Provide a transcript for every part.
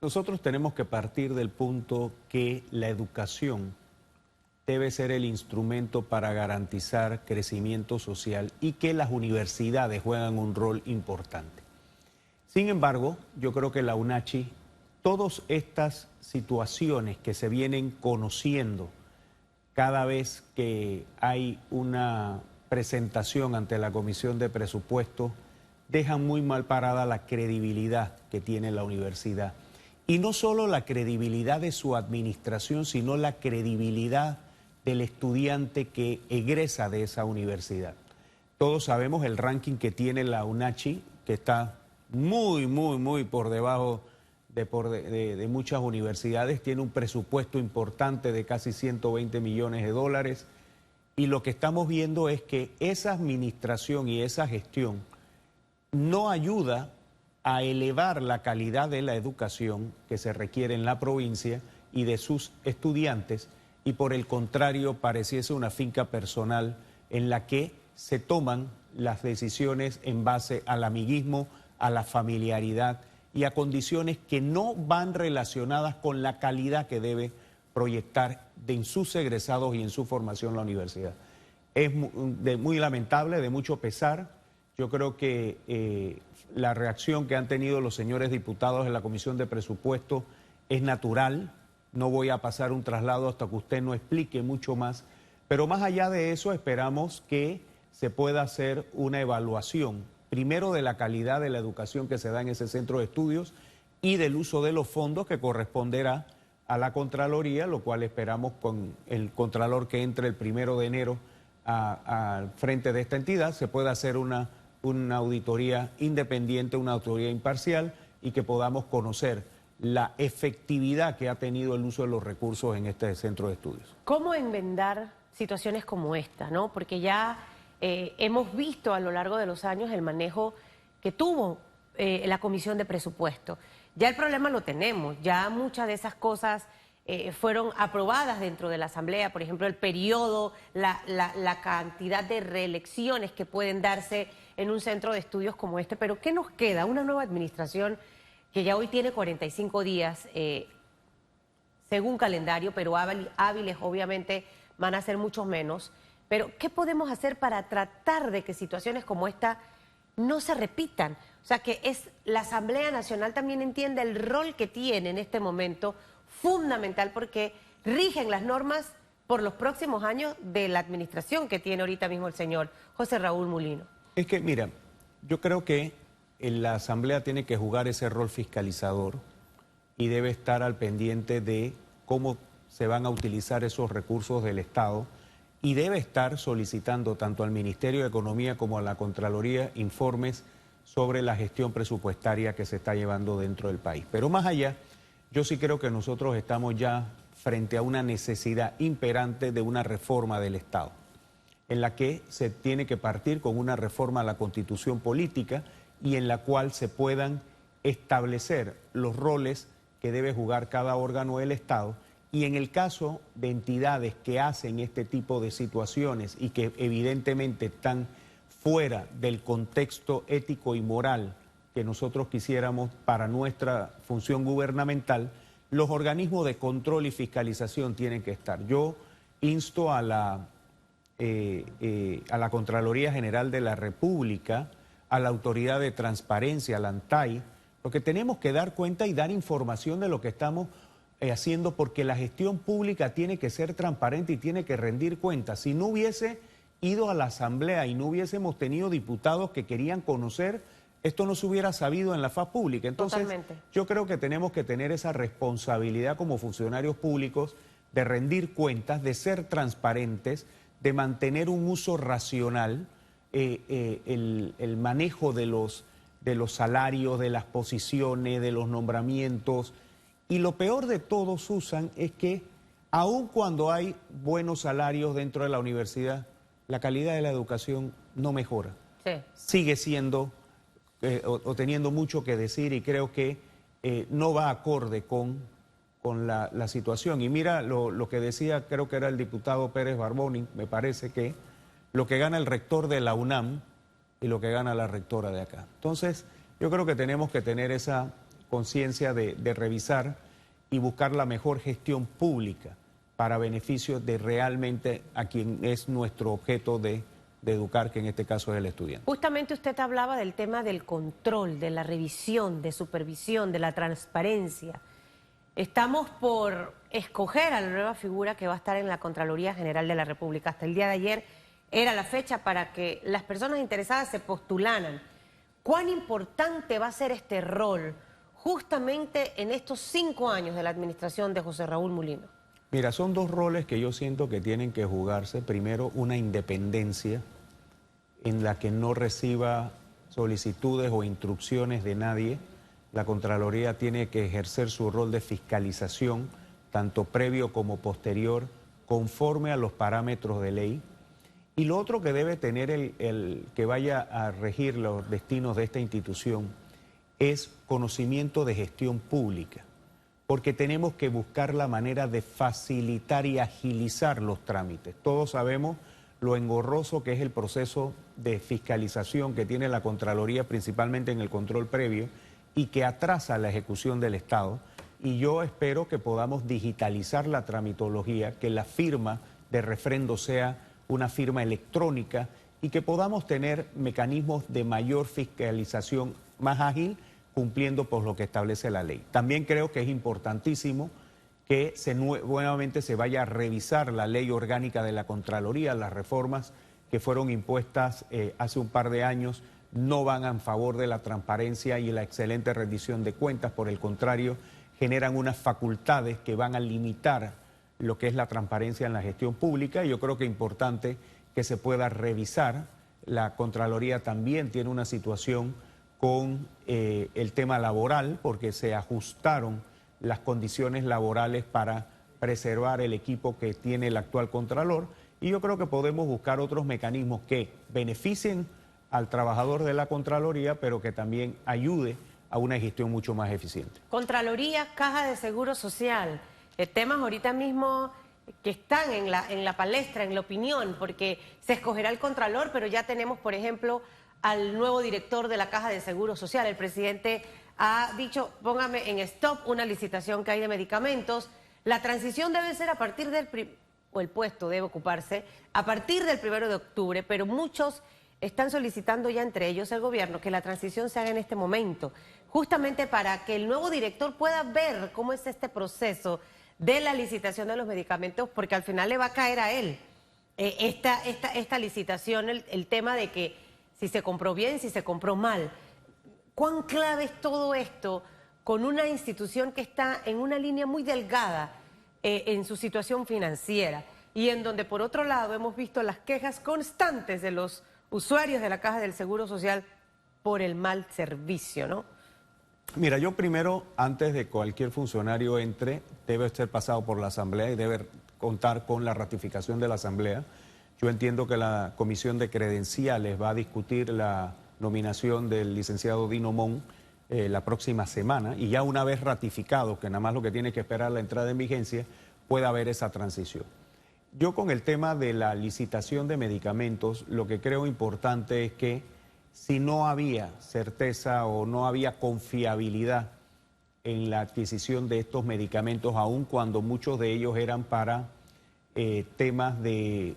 nosotros tenemos que partir del punto que la educación debe ser el instrumento para garantizar crecimiento social y que las universidades juegan un rol importante. Sin embargo, yo creo que la UNACHI, todas estas situaciones que se vienen conociendo cada vez que hay una presentación ante la Comisión de Presupuestos, dejan muy mal parada la credibilidad que tiene la universidad. Y no solo la credibilidad de su administración, sino la credibilidad del estudiante que egresa de esa universidad. Todos sabemos el ranking que tiene la UNACHI, que está muy por debajo de muchas universidades, tiene un presupuesto importante de casi 120 millones de dólares, y lo que estamos viendo es que esa administración y esa gestión no ayuda a elevar la calidad de la educación que se requiere en la provincia y de sus estudiantes, y por el contrario pareciese una finca personal en la que se toman las decisiones en base al amiguismo, a la familiaridad y a condiciones que no van relacionadas con la calidad que debe proyectar en sus egresados y en su formación la universidad. Es muy lamentable, de mucho pesar. Yo creo que la reacción que han tenido los señores diputados en la Comisión de Presupuestos es natural. No voy a pasar un traslado hasta que usted no explique mucho más. Pero más allá de eso, esperamos que se pueda hacer una evaluación, primero de la calidad de la educación que se da en ese centro de estudios y del uso de los fondos que corresponderá a la Contraloría, lo cual esperamos con el Contralor que entre el 1 de enero al frente de esta entidad, se pueda hacer una auditoría independiente, una auditoría imparcial, y que podamos conocer la efectividad que ha tenido el uso de los recursos en este centro de estudios. ¿Cómo enmendar situaciones como esta, no? Porque ya hemos visto a lo largo de los años el manejo que tuvo la Comisión de Presupuesto. Ya el problema lo tenemos, ya muchas de esas cosas fueron aprobadas dentro de la Asamblea, por ejemplo, el periodo, la cantidad de reelecciones que pueden darse en un centro de estudios como este. Pero ¿qué nos queda? Una nueva administración que ya hoy tiene 45 días según calendario, pero hábiles obviamente van a ser muchos menos. Pero ¿qué podemos hacer para tratar de que situaciones como esta no se repitan? O sea, que la Asamblea Nacional también entienda el rol que tiene en este momento, fundamental, porque rigen las normas por los próximos años de la administración que tiene ahorita mismo el señor José Raúl Mulino. Es que, mira, yo creo que la Asamblea tiene que jugar ese rol fiscalizador y debe estar al pendiente de cómo se van a utilizar esos recursos del Estado, y debe estar solicitando tanto al Ministerio de Economía como a la Contraloría informes sobre la gestión presupuestaria que se está llevando dentro del país. Pero más allá, yo sí creo que nosotros estamos ya frente a una necesidad imperante de una reforma del Estado, en la que se tiene que partir con una reforma a la Constitución política y en la cual se puedan establecer los roles que debe jugar cada órgano del Estado. Y en el caso de entidades que hacen este tipo de situaciones y que evidentemente están fuera del contexto ético y moral que nosotros quisiéramos para nuestra función gubernamental, los organismos de control y fiscalización tienen que estar. Yo insto a la Contraloría General de la República, a la Autoridad de Transparencia, a la ANTAI, porque tenemos que dar cuenta y dar información de lo que estamos haciendo, porque la gestión pública tiene que ser transparente y tiene que rendir cuentas. Si no hubiese ido a la Asamblea y no hubiésemos tenido diputados que querían conocer, esto no se hubiera sabido en la faz pública. Entonces, totalmente, yo creo que tenemos que tener esa responsabilidad como funcionarios públicos de rendir cuentas, de ser transparentes, de mantener un uso racional, el manejo de los salarios, de las posiciones, de los nombramientos. Y lo peor de todo, Susan, es que aun cuando hay buenos salarios dentro de la universidad, la calidad de la educación no mejora. Sí. Sigue siendo o teniendo mucho que decir, y creo que no va acorde con la situación. Y mira lo que decía, creo que era el diputado Pérez Barboni, me parece que lo que gana el rector de la UNAM y lo que gana la rectora de acá. Entonces, yo creo que tenemos que tener esa conciencia de revisar y buscar la mejor gestión pública para beneficio de realmente a quien es nuestro objeto de educar, que en este caso es el estudiante. Justamente usted hablaba del tema del control, de la revisión, de supervisión, de la transparencia. Estamos por escoger a la nueva figura que va a estar en la Contraloría General de la República. Hasta el día de ayer era la fecha para que las personas interesadas se postularan. ¿Cuán importante va a ser este rol justamente en estos 5 años de la administración de José Raúl Mulino? Mira, son dos roles que yo siento que tienen que jugarse. Primero, una independencia en la que no reciba solicitudes o instrucciones de nadie. La Contraloría tiene que ejercer su rol de fiscalización, tanto previo como posterior, conforme a los parámetros de ley. Y lo otro que debe tener el que vaya a regir los destinos de esta institución es conocimiento de gestión pública, porque tenemos que buscar la manera de facilitar y agilizar los trámites. Todos sabemos lo engorroso que es el proceso de fiscalización que tiene la Contraloría, principalmente en el control previo, y que atrasa la ejecución del Estado. Y yo espero que podamos digitalizar la tramitología, que la firma de refrendo sea una firma electrónica y que podamos tener mecanismos de mayor fiscalización más ágil, cumpliendo por lo que establece la ley. También creo que es importantísimo que nuevamente se vaya a revisar la ley orgánica de la Contraloría. Las reformas que fueron impuestas hace un par de años no van en favor de la transparencia y la excelente rendición de cuentas. Por el contrario, generan unas facultades que van a limitar lo que es la transparencia en la gestión pública. Yo creo que es importante que se pueda revisar. La Contraloría también tiene una situación con el tema laboral, porque se ajustaron las condiciones laborales para preservar el equipo que tiene el actual Contralor, y yo creo que podemos buscar otros mecanismos que beneficien al trabajador de la Contraloría, pero que también ayude a una gestión mucho más eficiente. Contraloría, Caja de Seguro Social, temas ahorita mismo que están en la palestra, en la opinión, porque se escogerá el Contralor, pero ya tenemos, por ejemplo, al nuevo director de la Caja de Seguro Social. El presidente ha dicho, póngame en stop una licitación que hay de medicamentos. La transición debe ser a partir o el puesto debe ocuparse a partir del 1 de octubre, pero muchos están solicitando ya, entre ellos el gobierno, que la transición se haga en este momento, justamente para que el nuevo director pueda ver cómo es este proceso de la licitación de los medicamentos, porque al final le va a caer a él esta licitación, el tema de que si se compró bien, si se compró mal. ¿Cuán clave es todo esto con una institución que está en una línea muy delgada en su situación financiera y en donde, por otro lado, hemos visto las quejas constantes de los usuarios de la Caja del Seguro Social por el mal servicio, ¿no? Mira, yo primero, antes de cualquier funcionario entre, debe ser pasado por la Asamblea y debe contar con la ratificación de la Asamblea. Yo entiendo que la Comisión de Credenciales va a discutir la nominación del licenciado Dino Mon la próxima semana, y ya una vez ratificado, que nada más lo que tiene que esperar la entrada en vigencia, pueda haber esa transición. Yo con el tema de la licitación de medicamentos, lo que creo importante es que si no había certeza o no había confiabilidad en la adquisición de estos medicamentos, aun cuando muchos de ellos eran para temas de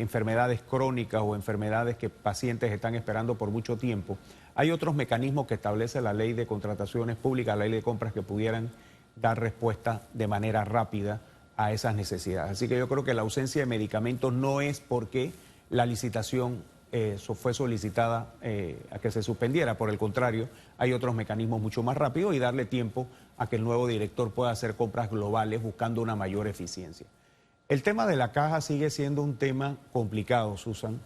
enfermedades crónicas o enfermedades que pacientes están esperando por mucho tiempo, hay otros mecanismos que establece la ley de contrataciones públicas, la ley de compras, que pudieran dar respuesta de manera rápida a esas necesidades. Así que yo creo que la ausencia de medicamentos no es porque la licitación fue solicitada a que se suspendiera. Por el contrario, hay otros mecanismos mucho más rápidos, y darle tiempo a que el nuevo director pueda hacer compras globales buscando una mayor eficiencia. El tema de la caja sigue siendo un tema complicado, Susan.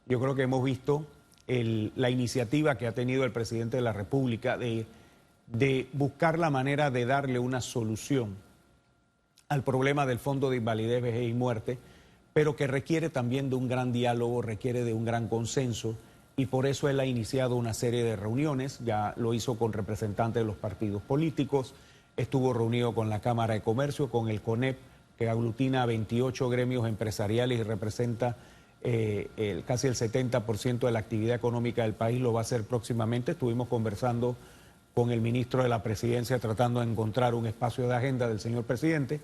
Yo creo que hemos visto la iniciativa que ha tenido el presidente de la República de buscar la manera de darle una solución al problema del Fondo de Invalidez, Vejez y Muerte, pero que requiere también de un gran diálogo, requiere de un gran consenso, y por eso él ha iniciado una serie de reuniones. Ya lo hizo con representantes de los partidos políticos, estuvo reunido con la Cámara de Comercio, con el CONEP, que aglutina a 28 gremios empresariales y representa casi el 70% de la actividad económica del país. Lo va a hacer próximamente. Estuvimos conversando con el ministro de la Presidencia tratando de encontrar un espacio de agenda del señor presidente,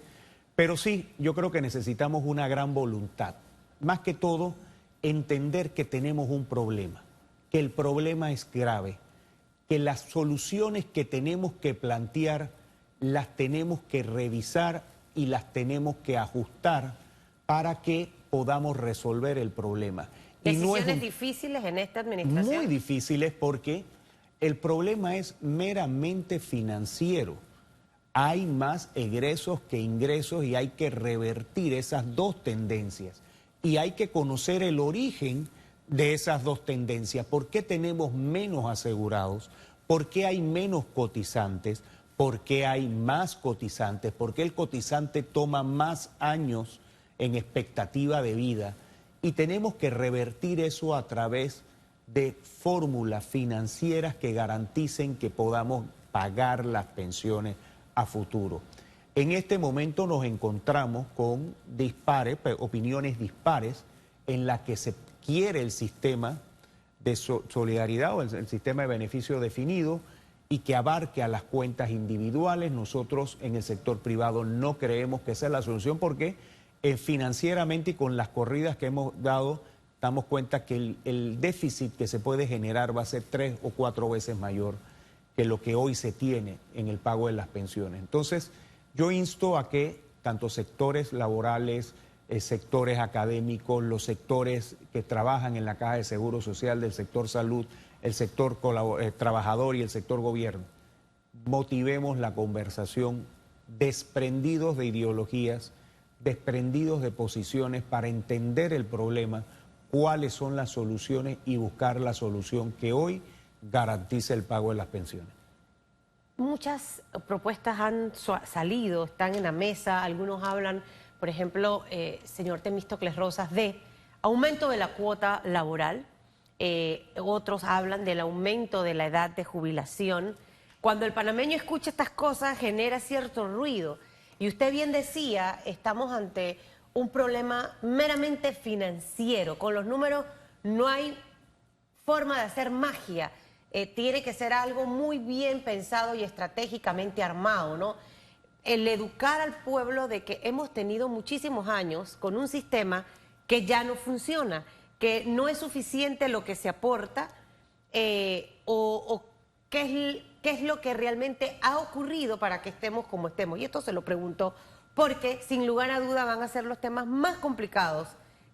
pero sí, yo creo que necesitamos una gran voluntad. Más que todo, entender que tenemos un problema, que el problema es grave, que las soluciones que tenemos que plantear las tenemos que revisar y las tenemos que ajustar para que podamos resolver el problema. Decisiones difíciles en esta administración. Muy difíciles porque el problema es meramente financiero. Hay más egresos que ingresos y hay que revertir esas dos tendencias. Y hay que conocer el origen de esas dos tendencias. ¿Por qué tenemos menos asegurados? ¿Por qué hay menos cotizantes? ¿Por qué hay más cotizantes? ¿Por qué el cotizante toma más años en expectativa de vida? Y tenemos que revertir eso a través de fórmulas financieras que garanticen que podamos pagar las pensiones a futuro. En este momento nos encontramos con opiniones dispares en las que se quiere el sistema de solidaridad o el sistema de beneficio definido y que abarque a las cuentas individuales. Nosotros en el sector privado no creemos que esa es la solución porque financieramente y con las corridas que hemos dado, damos cuenta que el déficit que se puede generar va a ser 3 o 4 veces mayor que lo que hoy se tiene en el pago de las pensiones. Entonces, yo insto a que tanto sectores laborales, sectores académicos, los sectores que trabajan en la Caja de Seguro Social, del sector salud, el sector trabajador y el sector gobierno, motivemos la conversación desprendidos de ideologías, desprendidos de posiciones para entender el problema, cuáles son las soluciones y buscar la solución que hoy garantice el pago de las pensiones. Muchas propuestas han salido, están en la mesa, algunos hablan, por ejemplo, señor Temístocles Rosas, de aumento de la cuota laboral, otros hablan del aumento de la edad de jubilación. Cuando el panameño escucha estas cosas genera cierto ruido. Y usted bien decía, estamos ante un problema meramente financiero. Con los números no hay forma de hacer magia. Tiene que ser algo muy bien pensado y estratégicamente armado, ¿no? El educar al pueblo de que hemos tenido muchísimos años con un sistema que ya no funciona, que no es suficiente lo que se aporta o qué es lo que realmente ha ocurrido para que estemos como estemos. Y esto se lo pregunto porque sin lugar a duda van a ser los temas más complicados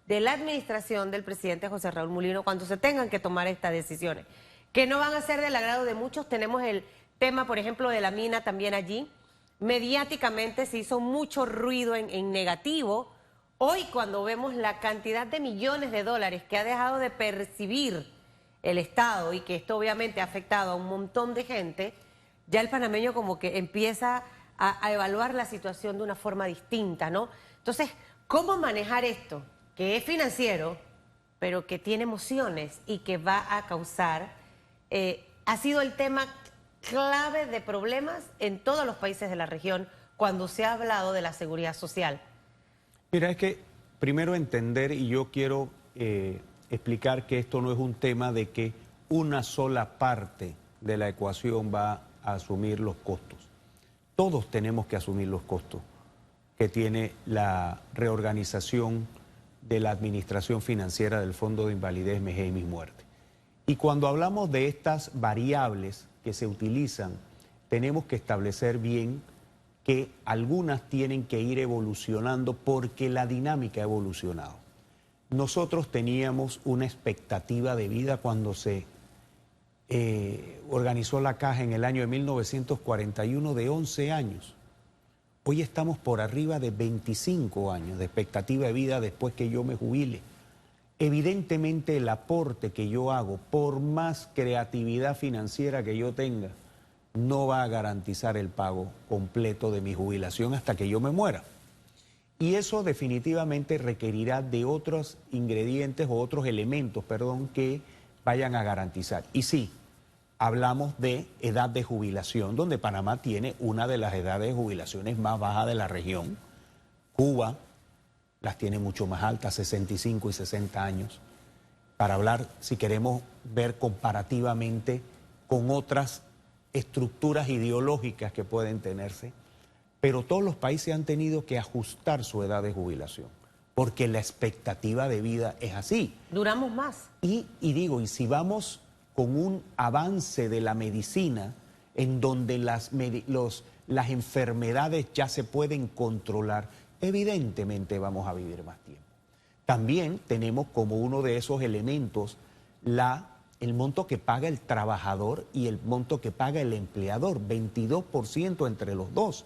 de la administración del presidente José Raúl Mulino cuando se tengan que tomar estas decisiones, que no van a ser del agrado de muchos. Tenemos el tema, por ejemplo, de la mina también allí. Mediáticamente se hizo mucho ruido en negativo. Hoy, cuando vemos la cantidad de millones de dólares que ha dejado de percibir el Estado y que esto obviamente ha afectado a un montón de gente, ya el panameño como que empieza a evaluar la situación de una forma distinta, ¿no? Entonces, ¿cómo manejar esto? Que es financiero, pero que tiene emociones y que va a causar... ha sido el tema clave de problemas en todos los países de la región cuando se ha hablado de la seguridad social. Mira, es que primero entender, y yo quiero explicar que esto no es un tema de que una sola parte de la ecuación va a asumir los costos. Todos tenemos que asumir los costos que tiene la reorganización de la administración financiera del Fondo de Invalidez, vejez y muerte. Y cuando hablamos de estas variables que se utilizan, tenemos que establecer bien que algunas tienen que ir evolucionando porque la dinámica ha evolucionado. Nosotros teníamos una expectativa de vida cuando se organizó la Caja en el año de 1941 de 11 años. Hoy estamos por arriba de 25 años de expectativa de vida después que yo me jubile. Evidentemente el aporte que yo hago, por más creatividad financiera que yo tenga, no va a garantizar el pago completo de mi jubilación hasta que yo me muera. Y eso definitivamente requerirá de otros ingredientes o otros elementos, que vayan a garantizar. Y sí, hablamos de edad de jubilación, donde Panamá tiene una de las edades de jubilaciones más bajas de la región. Cuba las tiene mucho más altas, 65 y 60 años. Para hablar, si queremos ver comparativamente con otras estructuras ideológicas que pueden tenerse, pero todos los países han tenido que ajustar su edad de jubilación, porque la expectativa de vida es así. Duramos más. Y si vamos con un avance de la medicina, en donde las enfermedades ya se pueden controlar, evidentemente vamos a vivir más tiempo. También tenemos como uno de esos elementos el monto que paga el trabajador y el monto que paga el empleador, 22% entre los dos.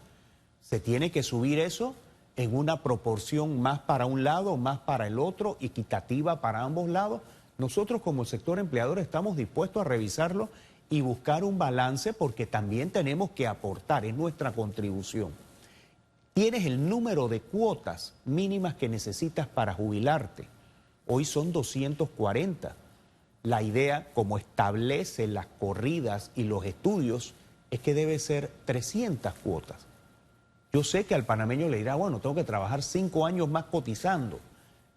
Se tiene que subir eso en una proporción más para un lado, más para el otro, equitativa para ambos lados. Nosotros como sector empleador estamos dispuestos a revisarlo y buscar un balance, porque también tenemos que aportar, es nuestra contribución. Tienes el número de cuotas mínimas que necesitas para jubilarte. Hoy son 240. La idea, como establece las corridas y los estudios, es que debe ser 300 cuotas. Yo sé que al panameño le dirá, bueno, tengo que trabajar 5 años más cotizando,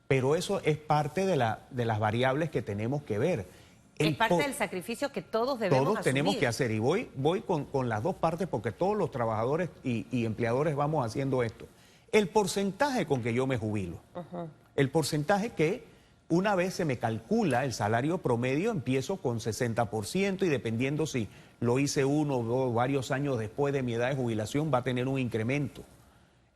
pero eso es parte de las variables que tenemos que ver. Es parte del sacrificio que todos debemos asumir. Todos tenemos que hacer, y voy con las dos partes, porque todos los trabajadores y empleadores vamos haciendo esto. El porcentaje con que yo me jubilo, el porcentaje que una vez se me calcula el salario promedio, empiezo con 60%, y dependiendo si lo hice 1 o varios años después de mi edad de jubilación, va a tener un incremento.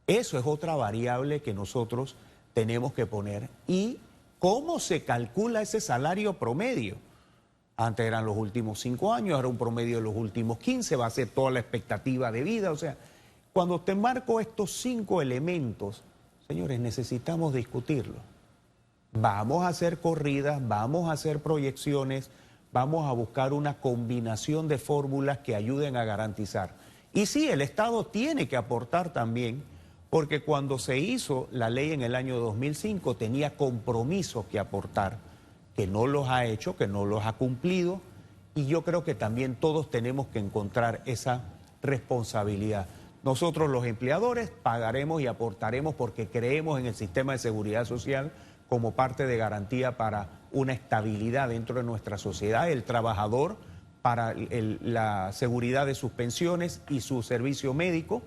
Eso es otra variable que nosotros tenemos que poner. ¿Y cómo se calcula ese salario promedio? Antes eran los últimos 5 años, ahora un promedio de los últimos 15, va a ser toda la expectativa de vida. O sea, cuando te marco estos 5 elementos, señores, necesitamos discutirlo. Vamos a hacer corridas, vamos a hacer proyecciones, vamos a buscar una combinación de fórmulas que ayuden a garantizar. Y sí, el Estado tiene que aportar también, porque cuando se hizo la ley en el año 2005 tenía compromisos que aportar, que no los ha hecho, que no los ha cumplido, y yo creo que también todos tenemos que encontrar esa responsabilidad. Nosotros los empleadores pagaremos y aportaremos porque creemos en el sistema de seguridad social como parte de garantía para una estabilidad dentro de nuestra sociedad, el trabajador para la seguridad de sus pensiones y su servicio médico,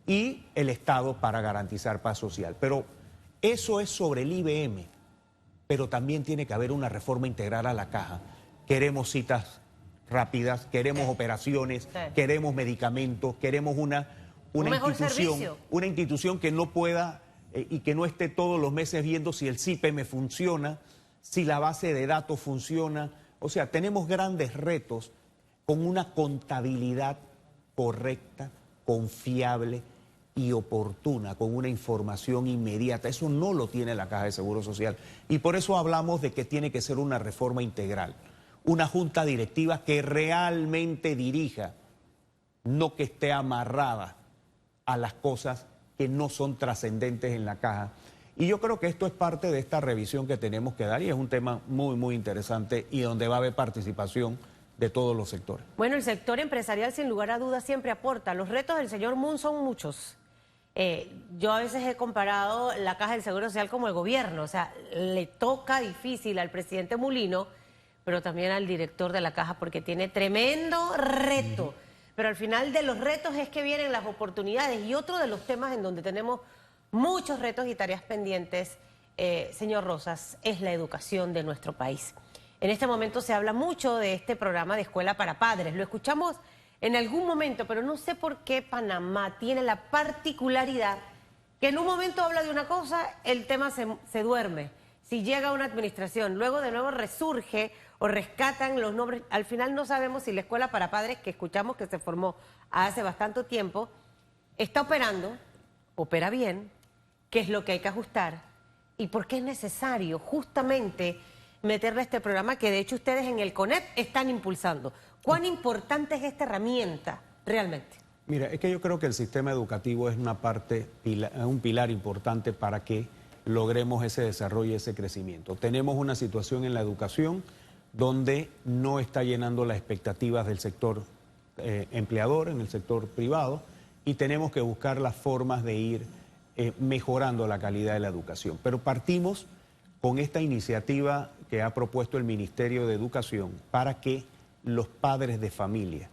y el Estado para garantizar paz social. Pero eso es sobre el IBM, pero también tiene que haber una reforma integral a la caja. Queremos citas rápidas, queremos operaciones, queremos medicamentos, queremos una institución que no pueda y que no esté todos los meses viendo si el CIPE funciona, si la base de datos funciona. O sea, tenemos grandes retos con una contabilidad correcta, confiable y oportuna, con una información inmediata. Eso no lo tiene la Caja de Seguro Social. Y por eso hablamos de que tiene que ser una reforma integral, una junta directiva que realmente dirija, no que esté amarrada a las cosas que no son trascendentes en la caja. Y yo creo que esto es parte de esta revisión que tenemos que dar, y es un tema muy, muy interesante, y donde va a haber participación de todos los sectores. Bueno, el sector empresarial sin lugar a dudas siempre aporta. Los retos del señor Moon son muchos. Yo a veces he comparado la Caja del Seguro Social como el gobierno, o sea, le toca difícil al presidente Mulino, pero también al director de la Caja, porque tiene tremendo reto. Pero al final de los retos es que vienen las oportunidades, y otro de los temas en donde tenemos muchos retos y tareas pendientes, señor Rosas, es la educación de nuestro país. En este momento se habla mucho de este programa de escuela para padres, lo escuchamos en algún momento, pero no sé por qué Panamá tiene la particularidad que en un momento habla de una cosa, el tema se duerme. Si llega una administración, luego de nuevo resurge o rescatan los nombres. Al final no sabemos si la escuela para padres, que escuchamos que se formó hace bastante tiempo, está operando, opera bien, qué es lo que hay que ajustar y por qué es necesario justamente meterle a este programa que de hecho ustedes en el CONEP están impulsando. ¿Cuán importante es esta herramienta realmente? Mira, es que yo creo que el sistema educativo es una parte, un pilar importante para que logremos ese desarrollo y ese crecimiento. Tenemos una situación en la educación donde no está llenando las expectativas del sector empleador, en el sector privado, y tenemos que buscar las formas de ir mejorando la calidad de la educación. Pero partimos con esta iniciativa que ha propuesto el Ministerio de Educación para que los padres de familia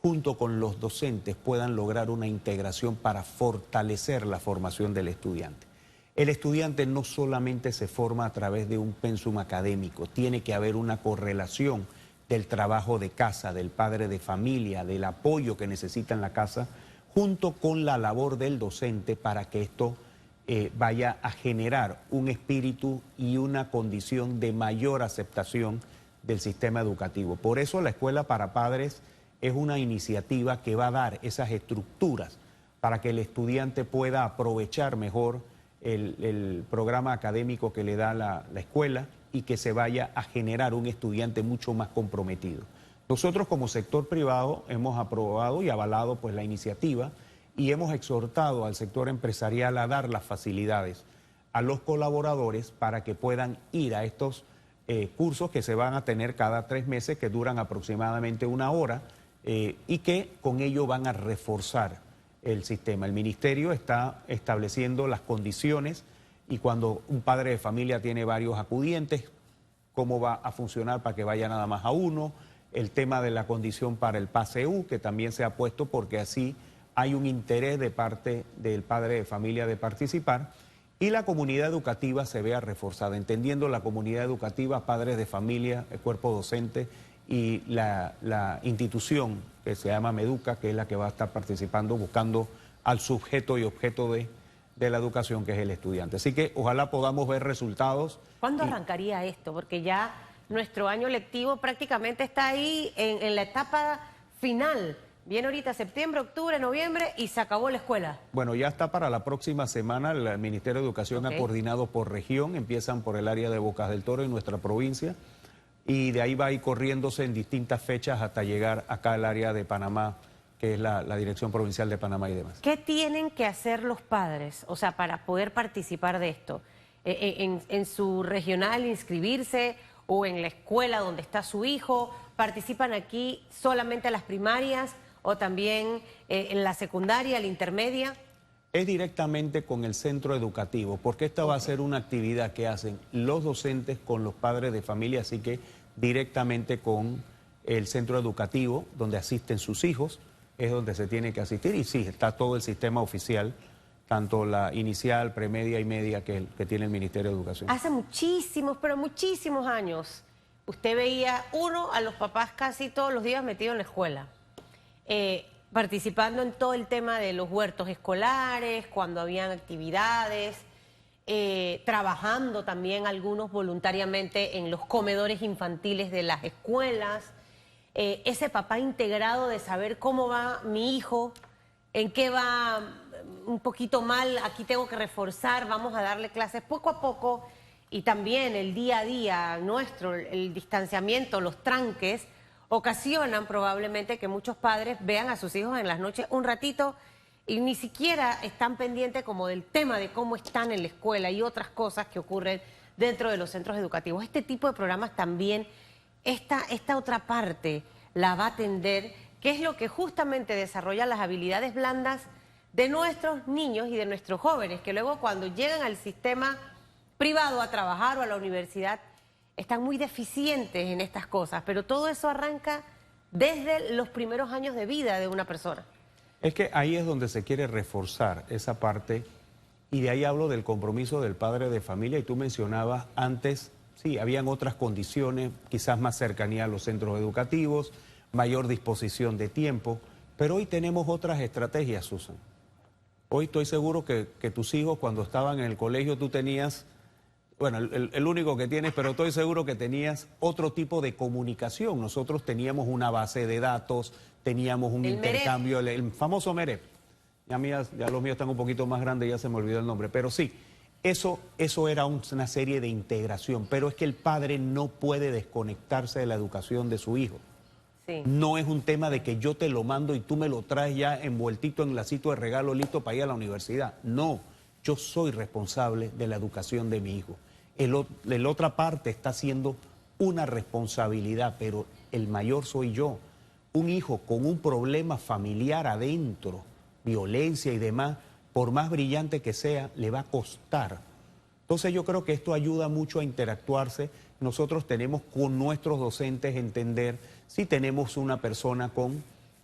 junto con los docentes, puedan lograr una integración para fortalecer la formación del estudiante. El estudiante no solamente se forma a través de un pensum académico, tiene que haber una correlación del trabajo de casa, del padre de familia, del apoyo que necesita en la casa, junto con la labor del docente para que esto vaya a generar un espíritu y una condición de mayor aceptación del sistema educativo. Por eso la Escuela para Padres es una iniciativa que va a dar esas estructuras para que el estudiante pueda aprovechar mejor el programa académico que le da la escuela y que se vaya a generar un estudiante mucho más comprometido. Nosotros como sector privado hemos aprobado y avalado pues la iniciativa y hemos exhortado al sector empresarial a dar las facilidades a los colaboradores para que puedan ir a estos cursos que se van a tener cada 3 meses, que duran aproximadamente 1 hora y que con ello van a reforzar el sistema. El ministerio está estableciendo las condiciones y cuando un padre de familia tiene varios acudientes, cómo va a funcionar para que vaya nada más a uno, el tema de la condición para el PASEU, que también se ha puesto porque así hay un interés de parte del padre de familia de participar y la comunidad educativa se vea reforzada, entendiendo la comunidad educativa, padres de familia, el cuerpo docente y la institución que se llama Meduca, que es la que va a estar participando, buscando al sujeto y objeto de la educación, que es el estudiante. Así que ojalá podamos ver resultados. ¿Cuándo arrancaría esto? Porque ya nuestro año lectivo prácticamente está ahí en la etapa final. Viene ahorita septiembre, octubre, noviembre y se acabó la escuela. Bueno, ya está para la próxima semana. El Ministerio de Educación ha coordinado por región, empiezan por el área de Bocas del Toro en nuestra provincia y de ahí va a ir corriéndose en distintas fechas hasta llegar acá al área de Panamá, que es la Dirección Provincial de Panamá y demás. ¿Qué tienen que hacer los padres, o sea, para poder participar de esto? ¿En su regional inscribirse o en la escuela donde está su hijo? ¿Participan aquí solamente las primarias o también en la secundaria, la intermedia? Es directamente con el centro educativo, porque esta va a ser una actividad que hacen los docentes con los padres de familia, así que directamente con el centro educativo donde asisten sus hijos, es donde se tiene que asistir y sí, está todo el sistema oficial, tanto la inicial, premedia y media que tiene el Ministerio de Educación. Hace muchísimos, pero muchísimos años, usted veía a los papás casi todos los días metidos en la escuela, participando en todo el tema de los huertos escolares, cuando habían actividades, trabajando también algunos voluntariamente en los comedores infantiles de las escuelas, ese papá integrado de saber cómo va mi hijo, en qué va un poquito mal, aquí tengo que reforzar, vamos a darle clases poco a poco, y también el día a día nuestro, el distanciamiento, los tranques, ocasionan probablemente que muchos padres vean a sus hijos en las noches un ratito y ni siquiera están pendientes como del tema de cómo están en la escuela y otras cosas que ocurren dentro de los centros educativos. Este tipo de programas también, esta otra parte la va a atender, que es lo que justamente desarrolla las habilidades blandas de nuestros niños y de nuestros jóvenes, que luego cuando llegan al sistema privado a trabajar o a la universidad, están muy deficientes en estas cosas, pero todo eso arranca desde los primeros años de vida de una persona. Es que ahí es donde se quiere reforzar esa parte y de ahí hablo del compromiso del padre de familia y tú mencionabas antes, sí, habían otras condiciones, quizás más cercanía a los centros educativos, mayor disposición de tiempo, pero hoy tenemos otras estrategias, Susan. Hoy estoy seguro que tus hijos cuando estaban en el colegio tú tenías... Bueno, el único que tienes, pero estoy seguro que tenías otro tipo de comunicación. Nosotros teníamos una base de datos, teníamos un intercambio, el famoso MEREP. Ya los míos están un poquito más grandes, ya se me olvidó el nombre. Pero sí, eso era una serie de integración. Pero es que el padre no puede desconectarse de la educación de su hijo. Sí. No es un tema de que yo te lo mando y tú me lo traes ya envueltito en lacito de regalo, listo para ir a la universidad. No, yo soy responsable de la educación de mi hijo. La otra parte está siendo una responsabilidad, pero el mayor soy yo. Un hijo con un problema familiar adentro, violencia y demás, por más brillante que sea, le va a costar. Entonces yo creo que esto ayuda mucho a interactuarse. Nosotros tenemos con nuestros docentes entender si tenemos una persona con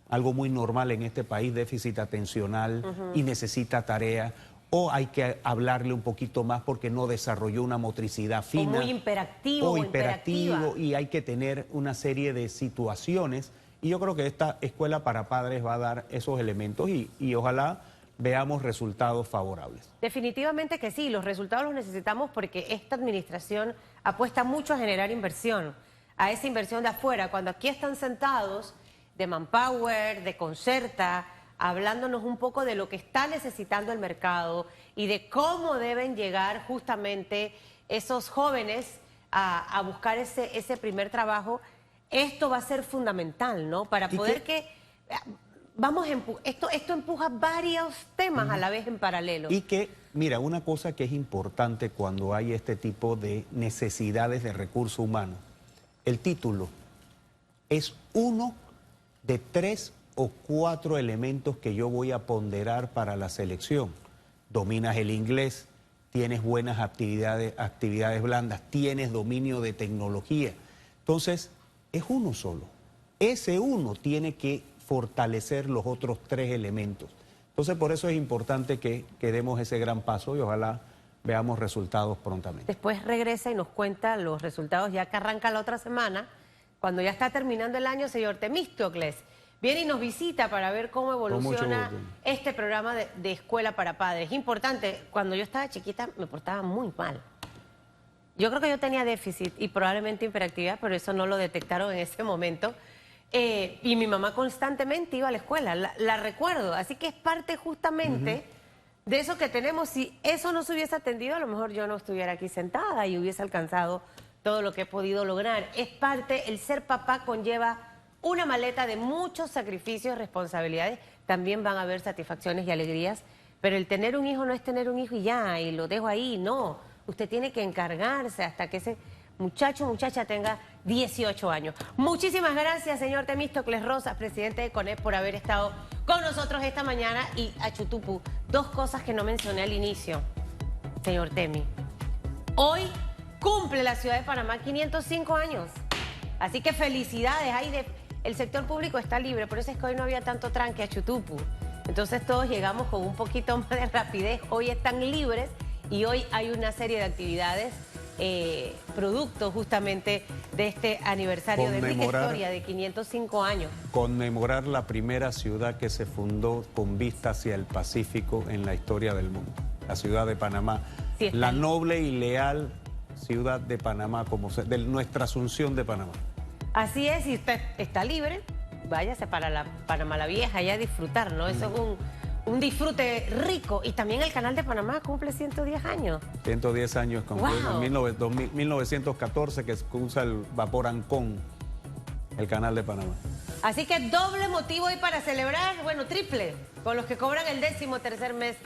algo muy normal en este país, déficit atencional y necesita tarea, o hay que hablarle un poquito más porque no desarrolló una motricidad fina. O muy hiperactivo o hiperactiva. hiperactivo, y hay que tener una serie de situaciones. Y yo creo que esta escuela para padres va a dar esos elementos y ojalá veamos resultados favorables. Definitivamente que sí, los resultados los necesitamos porque esta administración apuesta mucho a generar inversión, a esa inversión de afuera. Cuando aquí están sentados de Manpower, de Concerta, hablándonos un poco de lo que está necesitando el mercado y de cómo deben llegar justamente esos jóvenes a buscar ese primer trabajo, esto va a ser fundamental, ¿no? Para poder que... esto empuja varios temas a la vez en paralelo. Y que, mira, una cosa que es importante cuando hay este tipo de necesidades de recursos humanos, el título es uno de 3 o 4 elementos que yo voy a ponderar para la selección. Dominas el inglés, tienes buenas actividades blandas, tienes dominio de tecnología. Entonces, es uno solo. Ese uno tiene que fortalecer los otros 3 elementos. Entonces, por eso es importante que demos ese gran paso y ojalá veamos resultados prontamente. Después regresa y nos cuenta los resultados ya que arranca la otra semana, cuando ya está terminando el año, señor Temístocles. Viene y nos visita para ver cómo evoluciona este programa de escuela para padres. Importante, cuando yo estaba chiquita me portaba muy mal. Yo creo que yo tenía déficit y probablemente hiperactividad, pero eso no lo detectaron en ese momento. Y mi mamá constantemente iba a la escuela, la recuerdo. Así que es parte justamente de eso que tenemos. Si eso no se hubiese atendido, a lo mejor yo no estuviera aquí sentada y hubiese alcanzado todo lo que he podido lograr. Es parte, el ser papá conlleva una maleta de muchos sacrificios, responsabilidades. También van a haber satisfacciones y alegrías, pero el tener un hijo no es tener un hijo y ya, y lo dejo ahí, no. Usted tiene que encargarse hasta que ese muchacho o muchacha tenga 18 años. Muchísimas gracias, señor Temístocles Rosas, presidente de CONEP, por haber estado con nosotros esta mañana. Y a Chutupu, 2 cosas que no mencioné al inicio, señor Temi. Hoy cumple la ciudad de Panamá 505 años. Así que felicidades. El sector público está libre, por eso es que hoy no había tanto tranque a Chutupu. Entonces todos llegamos con un poquito más de rapidez. Hoy están libres y hoy hay una serie de actividades producto justamente de este aniversario de rica historia de 505 años. Conmemorar la primera ciudad que se fundó con vista hacia el Pacífico en la historia del mundo, la ciudad de Panamá. Sí, la noble y leal ciudad de Panamá, de nuestra Asunción de Panamá. Así es, y usted está libre, váyase para la Panamá la Vieja y a disfrutar, ¿no? Eso es un disfrute rico. Y también el Canal de Panamá cumple 110 años. 110 años, concluido en 1914, que se usa el vapor Ancón, el Canal de Panamá. Así que doble motivo hoy para celebrar, bueno, triple, con los que cobran el 13º mes